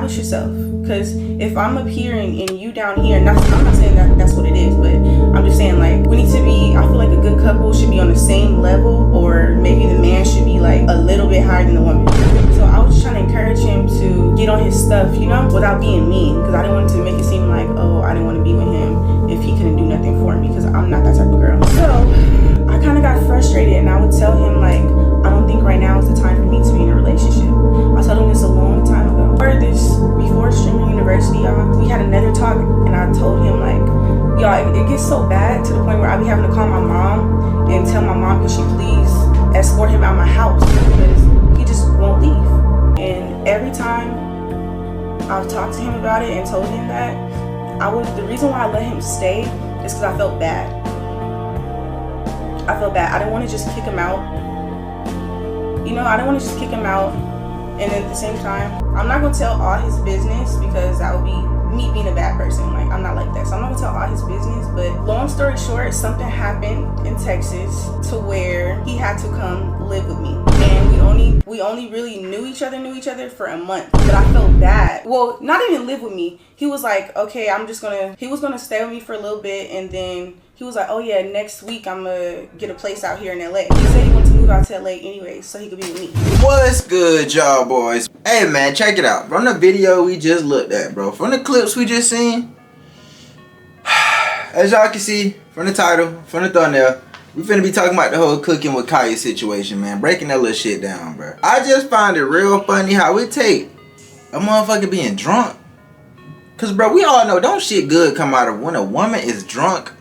establish yourself. Because if I'm up here and you down here, I'm not saying that that's what it is, but I'm just saying, like, we need to be, I feel like a good couple should be on the same level, or maybe the man should be like a little bit higher than the woman. So I was just trying to encourage him to get on his stuff, you know, without being mean, because I didn't want to make it seem like, oh, I didn't want to be with him if he couldn't do nothing for me, because I'm not that type of girl. So I kind of got frustrated, and I would tell him, like, I don't think right now is the time for me to be in a relationship. I told him this a long time ago. Before streaming university, y'all, we had another talk, and I told him, like, y'all, it gets so bad to the point where I be having to call my mom and tell my mom, could she please escort him out my house, because he just won't leave. And every time I've talked to him about it and told him that, the reason why I let him stay is because I felt bad. I didn't want to just kick him out. You know, I didn't want to just kick him out. And at the same time, I'm not going to tell all his business, because that would be me being a bad person. Like, I'm not like that. So I'm not going to tell all his business. But long story short, something happened in Texas to where he had to come live with me. And we only really knew each other for a month. But I felt bad. Well, not even live with me. He was like, okay, he was going to stay with me for a little bit. And then he was like, oh yeah, next week I'm going to get a place out here in LA. He said he wanted to move out to LA anyway, so he could be with me. What's good, y'all boys? Hey man, check it out. From the video we just looked at, bro, from the clips we just seen, as y'all can see from the title, from the thumbnail, we finna be talking about the whole Cooking with Kaya situation, man. Breaking that little shit down, bro. I just find it real funny how it take a motherfucker being drunk. Cause bro, we all know don't shit good come out of when a woman is drunk,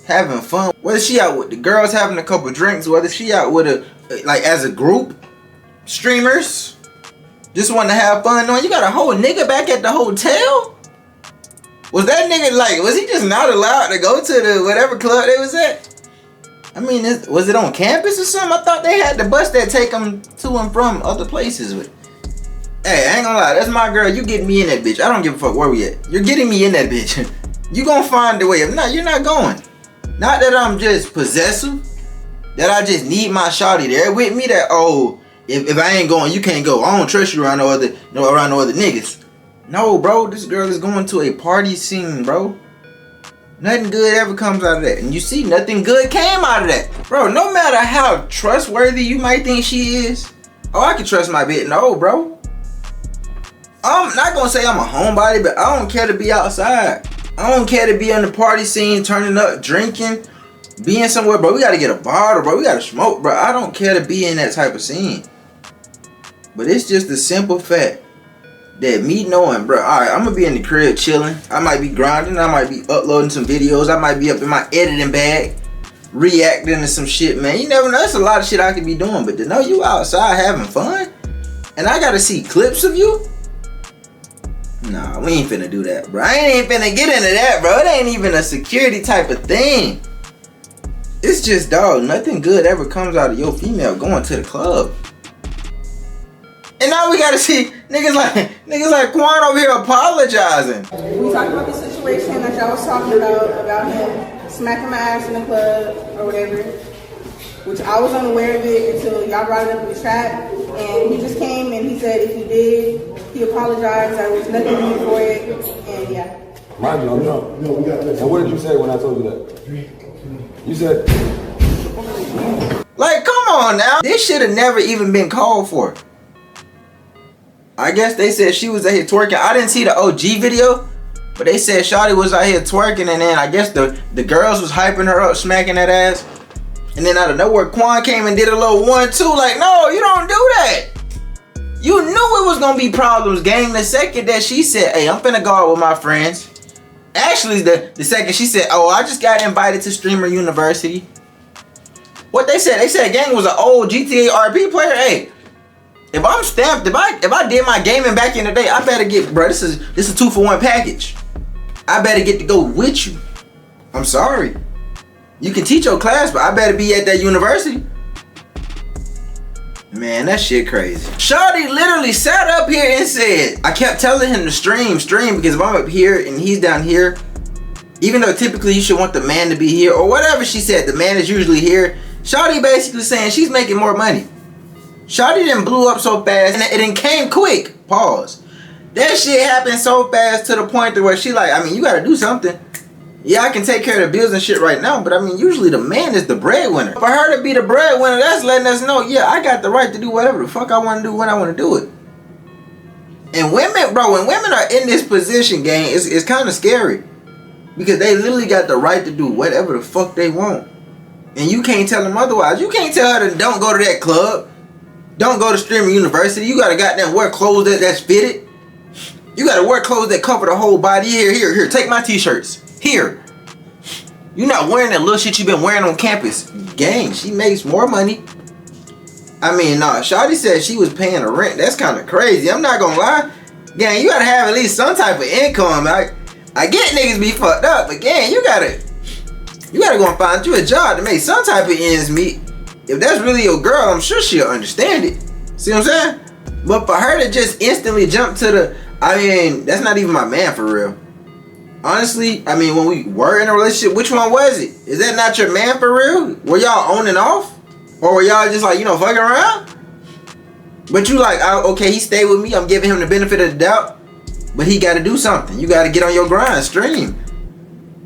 having fun. Whether she out with the girls having a couple drinks, whether she out with like as a group, streamers, just want to have fun. Knowing you got a whole nigga back at the hotel. Was that nigga like, was he just not allowed to go to the whatever club they was at? I mean, was it on campus or something? I thought they had the bus that take them to and from other places. Hey, I ain't gonna lie, that's my girl. You getting me in that bitch. I don't give a fuck where we at. You're getting me in that bitch. You gonna find a way. If not, you're not going. Not that I'm just possessive, that I just need my shawty there with me, that, oh, if I ain't going, you can't go. I don't trust you around no other niggas. No, bro, this girl is going to a party scene, bro. Nothing good ever comes out of that. And you see, nothing good came out of that. Bro, no matter how trustworthy you might think she is, oh, I can trust my bitch. No, bro. I'm not gonna say I'm a homebody, but I don't care to be outside. I don't care to be on the party scene, turning up, drinking, being somewhere, bro. We gotta get a bottle, bro. We gotta smoke, bro. I don't care to be in that type of scene. But it's just the simple fact that me knowing, bro, alright, I'm gonna be in the crib chilling. I might be grinding. I might be uploading some videos. I might be up in my editing bag, reacting to some shit, man. You never know. That's a lot of shit I could be doing. But to know you outside having fun, and I gotta see clips of you, nah, we ain't finna do that, bro. I ain't finna get into that, bro. It ain't even a security type of thing. It's just, dog, nothing good ever comes out of your female going to the club. And now we gotta see niggas like Quan over here apologizing. We talked about the situation that y'all was talking about him smacking my ass in the club or whatever, which I was unaware of it until y'all brought it up in the chat. And he just came and he said if he did, he apologized. There was nothing to do for it, and yeah. Mind you, no, we got this. And what did you say when I told you that? You said, like, come on now. This should have never even been called for. I guess they said she was out here twerking. I didn't see the OG video, but they said Shawty was out here twerking, and then I guess the girls was hyping her up, smacking that ass. And then out of nowhere, Quan came and did a little 1-2, like, no, you don't do that. You knew it was gonna be problems, gang. The second that she said, hey, I'm finna go out with my friends. Actually, the second she said, oh, I just got invited to Streamer University. What they said gang was an old GTA RP player. Hey, if I'm stamped, if I did my gaming back in the day, I better get, bro, this is a 2-for-1 package. I better get to go with you. I'm sorry. You can teach your class, but I better be at that university. Man, that shit crazy. Shawty literally sat up here and said, I kept telling him to stream, because if I'm up here and he's down here, even though typically you should want the man to be here, or whatever she said, the man is usually here. Shawty basically saying she's making more money. Shawty didn't blew up so fast, and it came quick. Pause. That shit happened so fast to the point to where she like, I mean, you gotta do something. Yeah, I can take care of the bills and shit right now, but I mean, usually the man is the breadwinner. For her to be the breadwinner, that's letting us know, yeah, I got the right to do whatever the fuck I want to do when I want to do it. And women, bro, when women are in this position, gang, it's kind of scary. Because they literally got the right to do whatever the fuck they want. And you can't tell them otherwise. You can't tell her to don't go to that club. Don't go to streaming university. You gotta goddamn wear clothes that's fitted. You gotta wear clothes that cover the whole body. Here, take my t-shirts. Here. You're not wearing that little shit you've been wearing on campus. Gang, she makes more money. I mean, nah, Shawty said she was paying the rent. That's kind of crazy. I'm not gonna lie. Gang, you gotta have at least some type of income. I get niggas be fucked up, but gang, you gotta go and find you a job to make some type of ends meet. If that's really your girl, I'm sure she'll understand it. See what I'm saying? But for her to just instantly jump to the, I mean, that's not even my man for real. Honestly, I mean, when we were in a relationship, which one was it? Is that not your man for real? Were y'all on and off? Or were y'all just like, you know, fucking around? But you like, okay, he stayed with me. I'm giving him the benefit of the doubt. But he got to do something. You got to get on your grind, stream.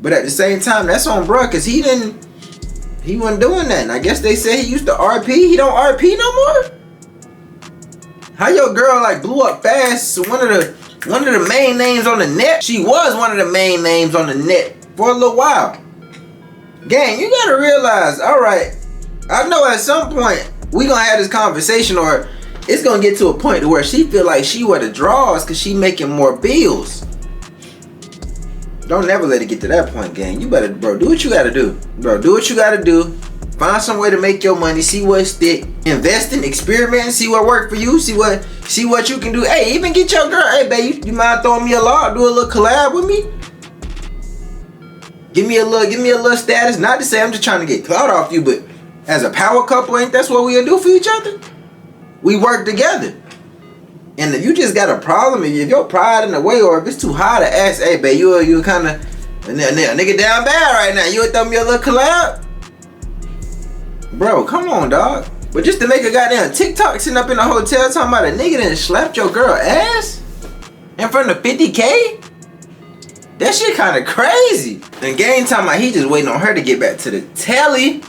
But at the same time, that's on bruh, because he wasn't doing that. And I guess they say he used to RP. He don't RP no more? How your girl like blew up fast? One of the main names on the net. She was one of the main names on the net for a little while. Gang, you gotta realize, alright, I know at some point we gonna have this conversation, or it's gonna get to a point to where she feel like she were the draws because she making more bills. Don't never let it get to that point, gang. You better, bro, do what you gotta do. Bro, do what you gotta do. Find some way to make your money. See what stick. Invest in, experiment, see what work for you. See what you can do. Hey, even get your girl. Hey, babe, you mind throwing me a lot? Do a little collab with me? Give me a little status. Not to say I'm just trying to get clout off you, but as a power couple, ain't that's what we'll do for each other? We work together. And if you just got a problem, if your pride in the way, or if it's too high to ask, hey, babe, you kind of a nigga down bad right now. You would throw me a little collab? Bro, come on, dog. But just to make a goddamn TikTok sitting up in a hotel talking about a nigga that slapped your girl ass in front of 50K? That shit kind of crazy. And game time, he just waiting on her to get back to the telly.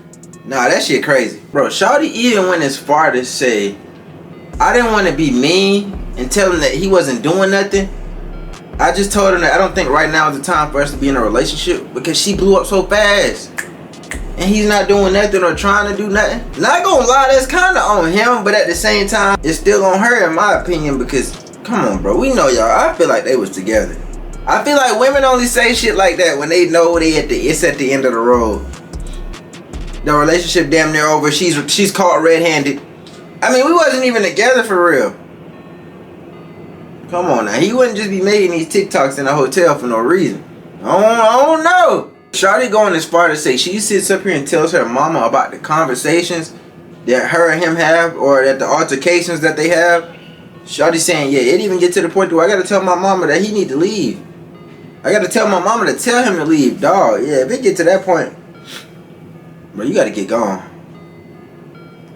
Nah, that shit crazy. Bro, Shawty even went as far to say, I didn't want to be mean and tell him that he wasn't doing nothing. I just told him that I don't think right now is the time for us to be in a relationship because she blew up so fast. And he's not doing nothing or trying to do nothing. Not gonna lie, that's kind of on him, but at the same time, it's still on her in my opinion because, come on, bro, we know y'all. I feel like they was together. I feel like women only say shit like that when they know it's at the end of the road. The relationship damn near over. She's caught red-handed. I mean, we wasn't even together for real. Come on now, he wouldn't just be making these TikToks in a hotel for no reason. I don't know. Shawty going as far to say she sits up here and tells her mama about the conversations that her and him have, or that the altercations that they have. Shawty saying, yeah, it even get to the point where I gotta tell my mama that he need to leave. I gotta tell my mama to tell him to leave, dog. Yeah, if it get to that point, bro, you gotta get gone.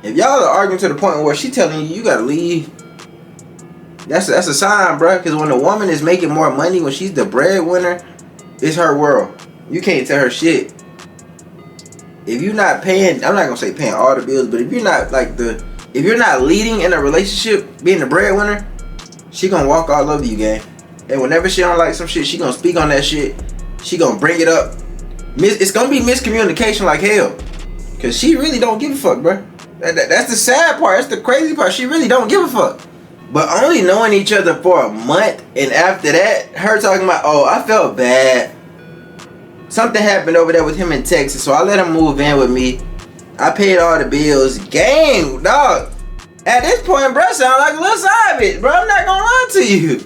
If y'all are arguing to the point where she telling you gotta leave, that's a sign, bro. Because when a woman is making more money, when she's the breadwinner, it's her world. You can't tell her shit. If you're not paying, I'm not gonna say paying all the bills, but if you're not if you're not leading in a relationship, being the breadwinner, she gonna walk all over you, gang. And whenever she don't like some shit, she gonna speak on that shit. She gonna bring it up. It's gonna be miscommunication like hell. Cause she really don't give a fuck, bro. That's the sad part. That's the crazy part. She really don't give a fuck. But only knowing each other for a month, and after that, her talking about, oh, I felt bad. Something happened over there with him in Texas, so I let him move in with me. I paid all the bills. Gang, dog. At this point, bro, sound like a little side bitch, bro. I'm not gonna lie to you.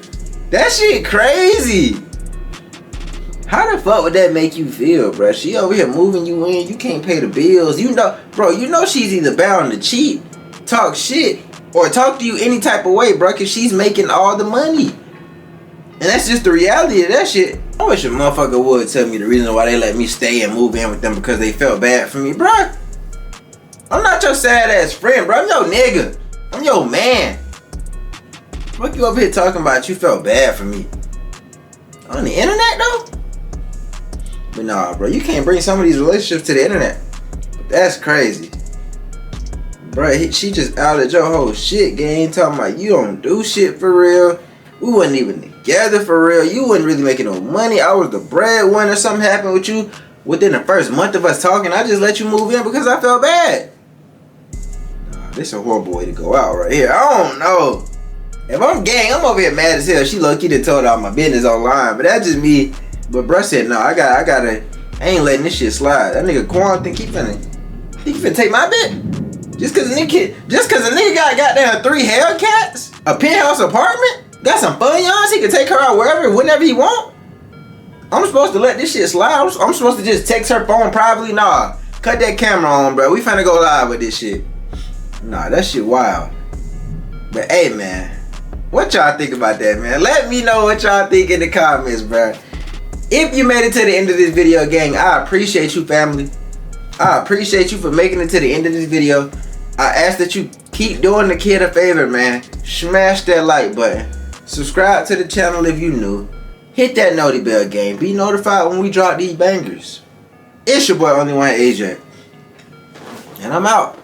That shit crazy. How the fuck would that make you feel, bro? She over here moving you in. You can't pay the bills. You know, bro, you know she's either bound to cheat, talk shit, or talk to you any type of way, bro, because she's making all the money. And that's just the reality of that shit. I wish a motherfucker would tell me the reason why they let me stay and move in with them because they felt bad for me, bro. I'm not your sad ass friend, bro. I'm your nigga. I'm your man. What you up here talking about? You felt bad for me. On the internet though? But nah, bro, you can't bring some of these relationships to the internet. That's crazy. Bro, she just outed your whole shit gang, talking about you don't do shit for real. We wasn't even together for real. You wasn't really making no money. I was the breadwinner. Something happened with you within the first month of us talking. I just let you move in because I felt bad. Nah, this a horrible way to go out right here. I don't know. If I'm gang, I'm over here mad as hell. She low-key done told all my business online, but that's just me. But bruh said, no, I ain't letting this shit slide. That nigga Quan think he finna take my bit? Just cause a nigga got goddamn 3 Hellcats? A penthouse apartment? Got some fun yawns? He can take her out wherever, whenever he want? I'm supposed to let this shit slide? I'm supposed to just text her phone privately? Nah, cut that camera on, bro. We finna go live with this shit. Nah, that shit wild. But hey, man. What y'all think about that, man? Let me know what y'all think in the comments, bro. If you made it to the end of this video, gang, I appreciate you, family. I appreciate you for making it to the end of this video. I ask that you keep doing the kid a favor, man. Smash that like button. Subscribe to the channel if you new. Hit that noti bell, gang. Be notified when we drop these bangers. It's your boy, Only One AJ. And I'm out.